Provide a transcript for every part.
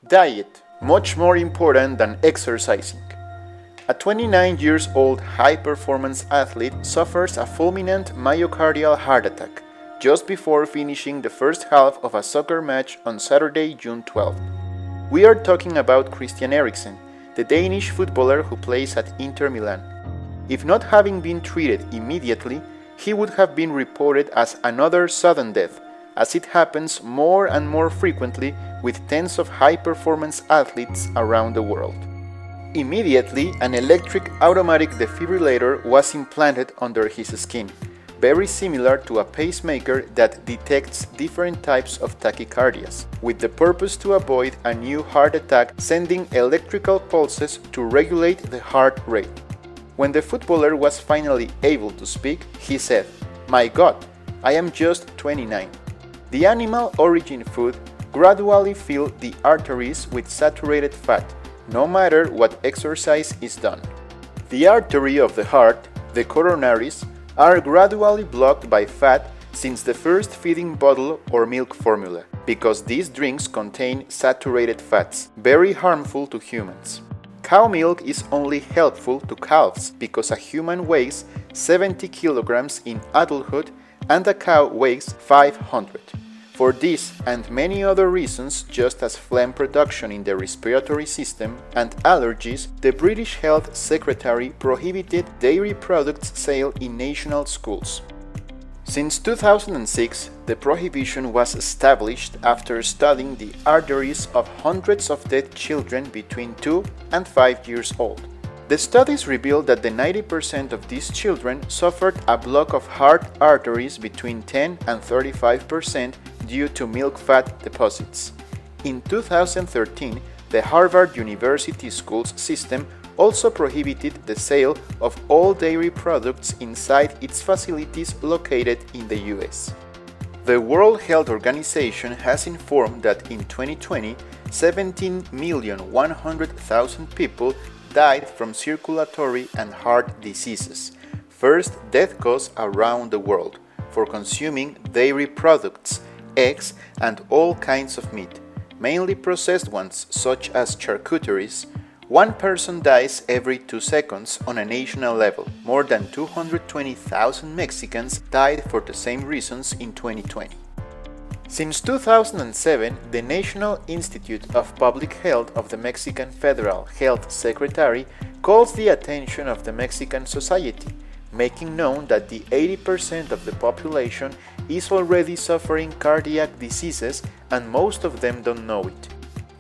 Diet, much more important than exercising. A 29 years old high-performance athlete suffers a fulminant myocardial heart attack just before finishing the first half of a soccer match on Saturday, June 12th. We are talking about Christian Eriksen, the Danish footballer who plays at Inter Milan. If not having been treated immediately, he would have been reported as another sudden death, as it happens more and more frequently with tens of high-performance athletes around the world. Immediately, an electric automatic defibrillator was implanted under his skin, very similar to a pacemaker that detects different types of tachycardias, with the purpose to avoid a new heart attack, sending electrical pulses to regulate the heart rate. When the footballer was finally able to speak, he said, "My God, I am just 29." The animal origin food gradually filled the arteries with saturated fat, no matter what exercise is done. The artery of the heart, the coronaries, are gradually blocked by fat since the first feeding bottle or milk formula, because these drinks contain saturated fats, very harmful to humans. Cow milk is only helpful to calves because a human weighs 70 kilograms in adulthood and a cow weighs 500. For this and many other reasons, just as phlegm production in the respiratory system and allergies, the British Health Secretary prohibited dairy products sale in national schools. Since 2006, the prohibition was established after studying the arteries of hundreds of dead children between 2 and 5 years old. The studies revealed that 90% of these children suffered a block of heart arteries between 10 and 35% due to milk fat deposits. In 2013, the Harvard University Schools system also prohibited the sale of all dairy products inside its facilities located in the US. The World Health Organization has informed that in 2020, 17,100,000 people died from circulatory and heart diseases, first death cause around the world, for consuming dairy products, eggs, and all kinds of meat, mainly processed ones such as charcuteries. One person dies every 2 seconds on a national level. More than 220,000 Mexicans died for the same reasons in 2020. Since 2007, the National Institute of Public Health of the Mexican Federal Health Secretary calls the attention of the Mexican society, making known that the 80% of the population is already suffering cardiac diseases and most of them don't know it.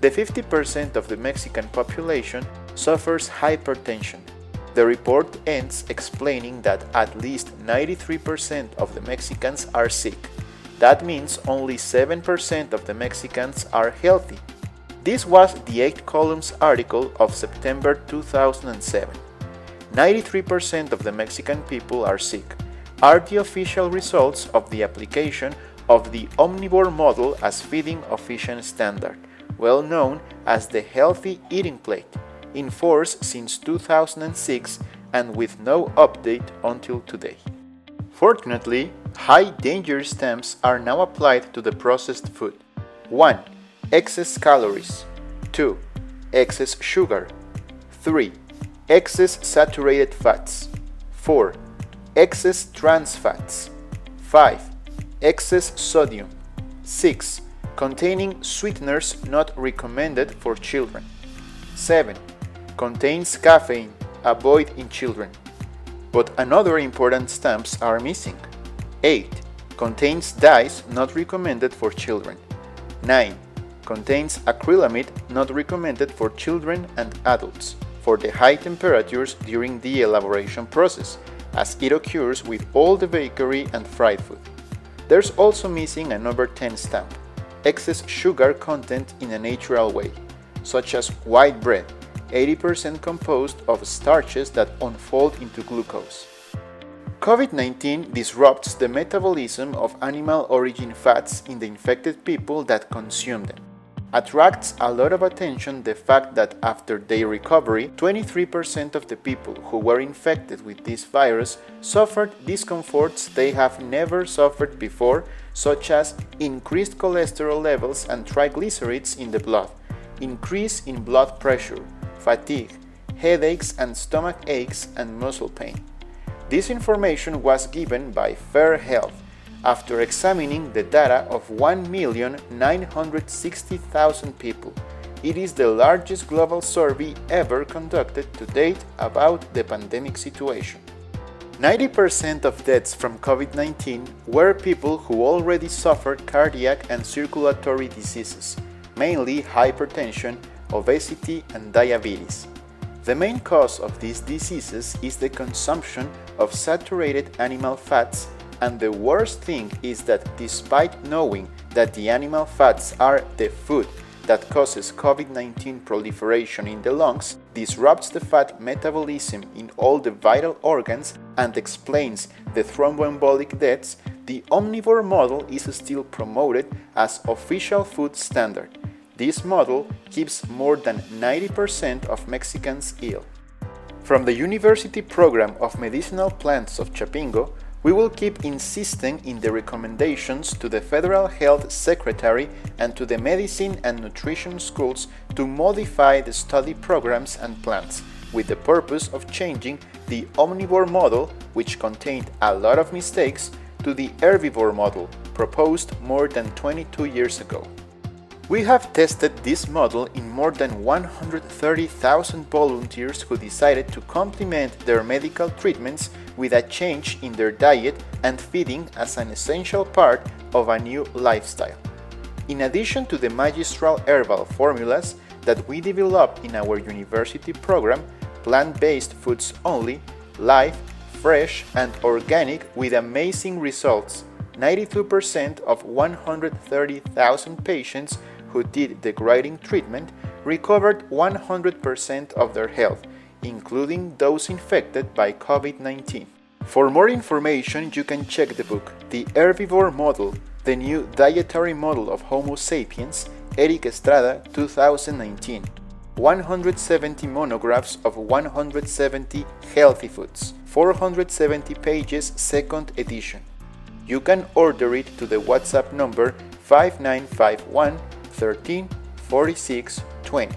The 50% of the Mexican population suffers hypertension. The report ends explaining that at least 93% of the Mexicans are sick. That means only 7% of the Mexicans are healthy. This was the 8 columns article of September 2007. 93% of the Mexican people are sick, are the official results of the application of the omnivore model as feeding official standard, well known as the healthy eating plate, in force since 2006 and with no update until today. Fortunately, high danger stamps are now applied to the processed food. 1. Excess calories. 2. Excess sugar. 3. Excess saturated fats. 4. Excess trans fats. 5. Excess sodium. 6. Containing sweeteners not recommended for children. 7. Contains caffeine, avoid in children. But another important stamps are missing. 8. Contains dyes not recommended for children. 9. Contains acrylamide not recommended for children and adults for the high temperatures during the elaboration process, as it occurs with all the bakery and fried food. There's also missing a number 10 stamp, excess sugar content in a natural way, such as white bread, 80% composed of starches that unfold into glucose. COVID-19 disrupts the metabolism of animal origin fats in the infected people that consume them. Attracts a lot of attention the fact that after their recovery, 23% of the people who were infected with this virus suffered discomforts they have never suffered before, such as increased cholesterol levels and triglycerides in the blood, increase in blood pressure, fatigue, headaches and stomach aches and muscle pain. This information was given by Fair Health after examining the data of 1,960,000 people. It is the largest global survey ever conducted to date about the pandemic situation. 90% of deaths from COVID-19 were people who already suffered cardiac and circulatory diseases, mainly hypertension, obesity, and diabetes. The main cause of these diseases is the consumption of saturated animal fats, and the worst thing is that despite knowing that the animal fats are the food that causes COVID-19 proliferation in the lungs, disrupts the fat metabolism in all the vital organs, and explains the thromboembolic deaths, the omnivore model is still promoted as official food standard. This model keeps more than 90% of Mexicans ill. From the University Program of Medicinal Plants of Chapingo, we will keep insisting in the recommendations to the Federal Health Secretary and to the medicine and nutrition schools to modify the study programs and plans, with the purpose of changing the omnivore model, which contained a lot of mistakes, to the herbivore model, proposed more than 22 years ago. We have tested this model in more than 130,000 volunteers who decided to complement their medical treatments with a change in their diet and feeding as an essential part of a new lifestyle. In addition to the magistral herbal formulas that we develop in our university program, plant-based foods only, live, fresh, and organic with amazing results. 92% of 130,000 patients who did the grading treatment recovered 100% of their health, including those infected by COVID-19. For more information, you can check the book The Herbivore Model, the New Dietary Model of Homo Sapiens, Eric Estrada, 2019. 170 monographs of 170 healthy foods, 470 pages, second edition. You can order it to the WhatsApp number 5951 13 46 20.